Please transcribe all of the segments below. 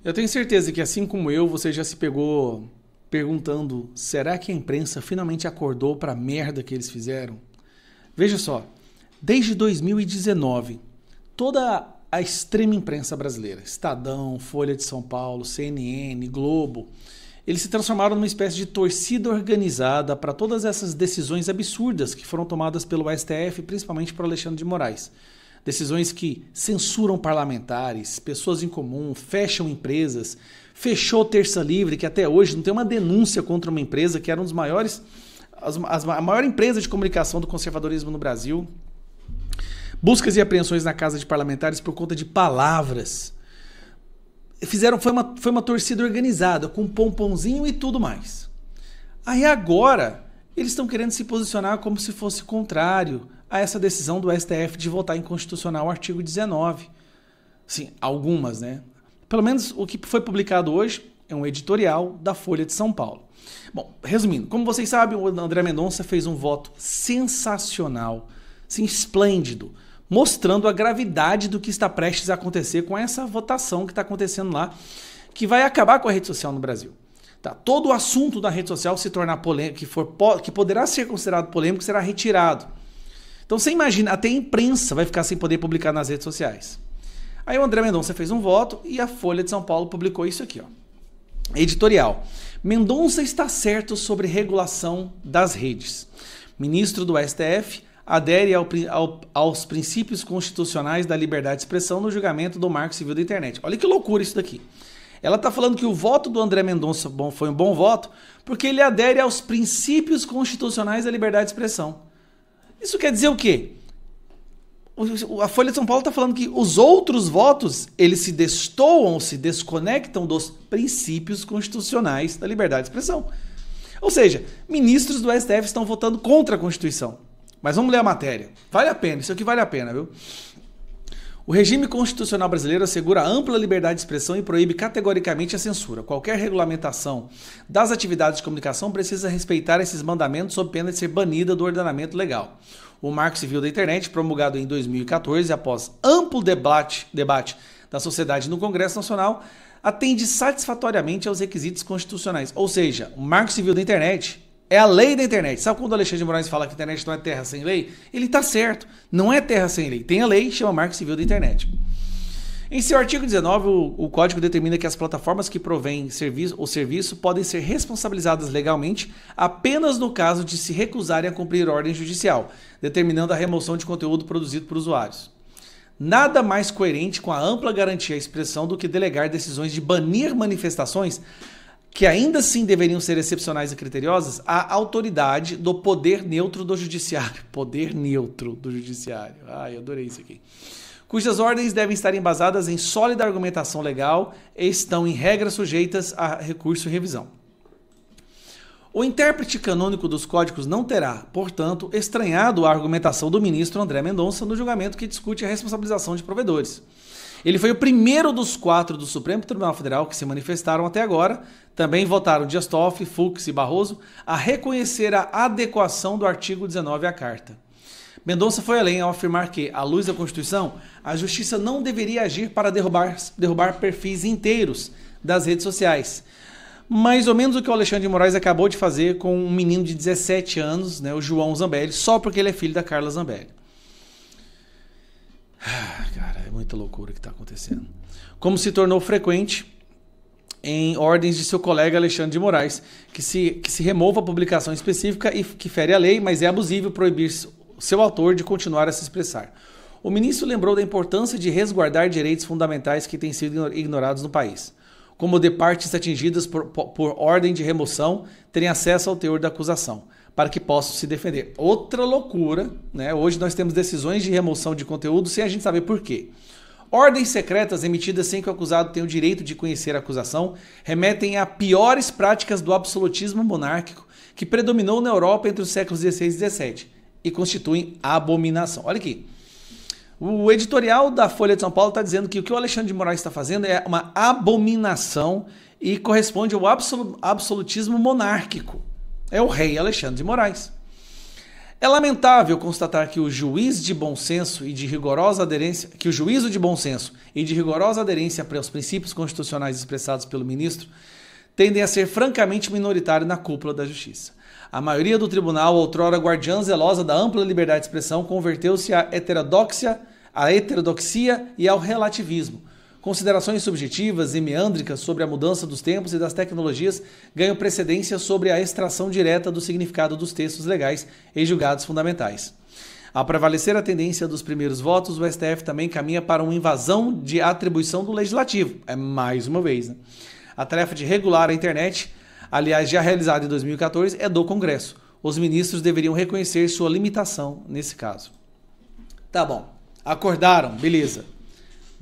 Eu tenho certeza que, assim como eu, você já se pegou perguntando: será que a imprensa finalmente acordou para a merda que eles fizeram? Veja só, desde 2019, toda a extrema imprensa brasileira, Estadão, Folha de São Paulo, CNN, Globo, eles se transformaram numa espécie de torcida organizada para todas essas decisões absurdas que foram tomadas pelo STF, principalmente por Alexandre de Moraes. Decisões que censuram parlamentares, pessoas em comum, fecham empresas, fechou Terça Livre, que até hoje não tem uma denúncia contra uma empresa que era um dos maiores, a maior empresa de comunicação do conservadorismo no Brasil. Buscas e apreensões na casa de parlamentares por conta de palavras. Foi uma torcida organizada, com pomponzinho e tudo mais. Aí agora, eles estão querendo se posicionar como se fosse contrário a essa decisão do STF de votar inconstitucional o artigo 19. Sim, algumas, né? Pelo menos o que foi publicado hoje é um editorial da Folha de São Paulo. Bom, resumindo, como vocês sabem, o André Mendonça fez um voto sensacional, sim, esplêndido, mostrando a gravidade do que está prestes a acontecer com essa votação que está acontecendo lá, que vai acabar com a rede social no Brasil. Tá, todo o assunto da rede social se tornar polêmico, que poderá ser considerado polêmico, será retirado. Então você imagina, até a imprensa vai ficar sem poder publicar nas redes sociais. Aí o André Mendonça fez um voto e a Folha de São Paulo publicou isso aqui, ó. Editorial. Mendonça está certo sobre regulação das redes. Ministro do STF adere aos princípios constitucionais da liberdade de expressão no julgamento do Marco Civil da Internet. Olha que loucura isso daqui. Ela está falando que o voto do André Mendonça foi um bom voto porque ele adere aos princípios constitucionais da liberdade de expressão. Isso quer dizer o quê? A Folha de São Paulo está falando que os outros votos, eles se destoam, se desconectam dos princípios constitucionais da liberdade de expressão. Ou seja, ministros do STF estão votando contra a Constituição. Mas vamos ler a matéria. Vale a pena, isso aqui vale a pena, viu? O regime constitucional brasileiro assegura ampla liberdade de expressão e proíbe categoricamente a censura. Qualquer regulamentação das atividades de comunicação precisa respeitar esses mandamentos sob pena de ser banida do ordenamento legal. O Marco Civil da Internet, promulgado em 2014, após amplo debate da sociedade no Congresso Nacional, atende satisfatoriamente aos requisitos constitucionais. Ou seja, o Marco Civil da Internet é a lei da internet. Sabe quando o Alexandre de Moraes fala que a internet não é terra sem lei? Ele está certo. Não é terra sem lei. Tem a lei, chama Marco Civil da Internet. Em seu artigo 19, o Código determina que as plataformas que provêm o serviço podem ser responsabilizadas legalmente apenas no caso de se recusarem a cumprir ordem judicial, determinando a remoção de conteúdo produzido por usuários. Nada mais coerente com a ampla garantia à expressão do que delegar decisões de banir manifestações que ainda assim deveriam ser excepcionais e criteriosas, à autoridade do poder neutro do judiciário. Poder neutro do judiciário. Ai, eu adorei isso aqui. Cujas ordens devem estar embasadas em sólida argumentação legal e estão em regras sujeitas a recurso e revisão. O intérprete canônico dos códigos não terá, portanto, estranhado a argumentação do ministro André Mendonça no julgamento que discute a responsabilização de provedores. Ele foi o primeiro dos 4 do Supremo Tribunal Federal que se manifestaram até agora, também votaram Dias Toffoli, Fux e Barroso, a reconhecer a adequação do artigo 19 à Carta. Mendonça foi além ao afirmar que, à luz da Constituição, a Justiça não deveria agir para derrubar perfis inteiros das redes sociais. Mais ou menos o que o Alexandre de Moraes acabou de fazer com um menino de 17 anos, né, o João Zambelli, só porque ele é filho da Carla Zambelli. Cara, é muita loucura que está acontecendo. Como se tornou frequente em ordens de seu colega Alexandre de Moraes, que se remova a publicação específica e que fere a lei, mas é abusivo proibir seu autor de continuar a se expressar. O ministro lembrou da importância de resguardar direitos fundamentais que têm sido ignorados no país, como de partes atingidas por ordem de remoção terem acesso ao teor da acusação, para que possam se defender. Outra loucura, né? Hoje nós temos decisões de remoção de conteúdo sem a gente saber por quê. Ordens secretas emitidas sem que o acusado tenha o direito de conhecer a acusação remetem a piores práticas do absolutismo monárquico que predominou na Europa entre os séculos XVI e XVII e constituem abominação. Olha aqui. O editorial da Folha de São Paulo está dizendo que o que o Alexandre de Moraes está fazendo é uma abominação e corresponde ao absolutismo monárquico. É o rei Alexandre de Moraes. É lamentável constatar que o juízo de bom senso e de rigorosa aderência aos princípios constitucionais expressados pelo ministro tendem a ser francamente minoritário na cúpula da justiça. A maioria do tribunal, outrora guardiã zelosa da ampla liberdade de expressão, converteu-se à heterodoxia e ao relativismo. Considerações subjetivas e meândricas sobre a mudança dos tempos e das tecnologias ganham precedência sobre a extração direta do significado dos textos legais e julgados fundamentais. Ao prevalecer a tendência dos primeiros votos, o STF também caminha para uma invasão de atribuição do Legislativo. É mais uma vez, né? A tarefa de regular a internet, aliás, já realizada em 2014, é do Congresso. Os ministros deveriam reconhecer sua limitação nesse caso. Tá bom. Acordaram, beleza.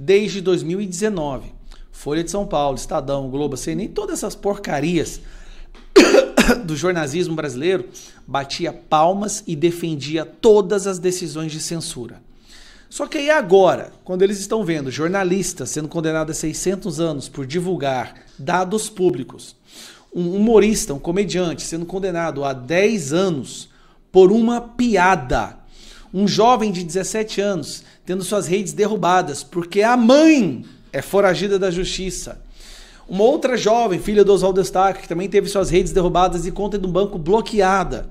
Desde 2019, Folha de São Paulo, Estadão, Globo, CNN, todas essas porcarias do jornalismo brasileiro batia palmas e defendia todas as decisões de censura. Só que aí agora, quando eles estão vendo jornalistas sendo condenados a 600 anos por divulgar dados públicos, um humorista, um comediante sendo condenado a 10 anos por uma piada, um jovem de 17 anos tendo suas redes derrubadas porque a mãe é foragida da justiça. Uma outra jovem, filha do Oswaldo Eustáquio, que também teve suas redes derrubadas e conta do banco bloqueada.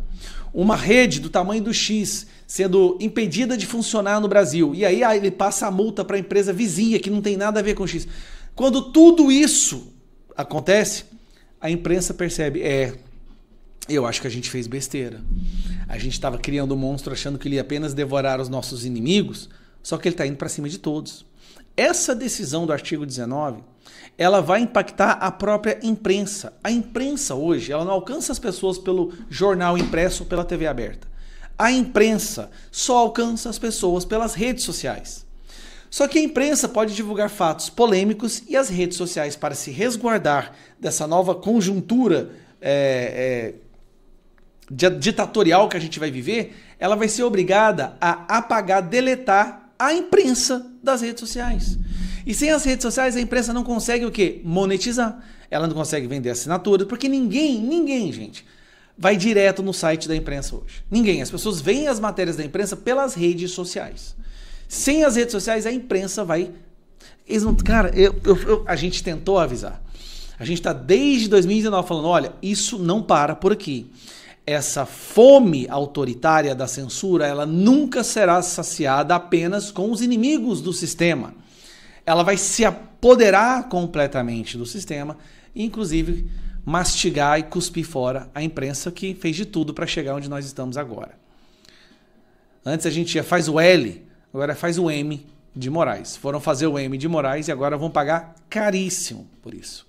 Uma rede do tamanho do X sendo impedida de funcionar no Brasil. E aí ele passa a multa para a empresa vizinha que não tem nada a ver com o X. Quando tudo isso acontece, a imprensa percebe, eu acho que a gente fez besteira. A gente estava criando um monstro achando que ele ia apenas devorar os nossos inimigos, só que ele está indo para cima de todos. Essa decisão do artigo 19, ela vai impactar a própria imprensa. A imprensa hoje, ela não alcança as pessoas pelo jornal impresso ou pela TV aberta. A imprensa só alcança as pessoas pelas redes sociais. Só que a imprensa pode divulgar fatos polêmicos e as redes sociais, para se resguardar dessa nova conjuntura ditatorial que a gente vai viver, ela vai ser obrigada a apagar, deletar a imprensa das redes sociais. E sem as redes sociais, a imprensa não consegue o quê? Monetizar. Ela não consegue vender assinatura, porque ninguém, gente, vai direto no site da imprensa hoje. Ninguém. As pessoas veem as matérias da imprensa pelas redes sociais. Sem as redes sociais, a imprensa vai... Cara, a gente tentou avisar. A gente está desde 2019 falando, olha, isso não para por aqui. Essa fome autoritária da censura, ela nunca será saciada apenas com os inimigos do sistema. Ela vai se apoderar completamente do sistema, inclusive mastigar e cuspir fora a imprensa que fez de tudo para chegar onde nós estamos agora. Antes a gente faz o L, agora faz o M de Moraes. Foram fazer o M de Moraes e agora vão pagar caríssimo por isso.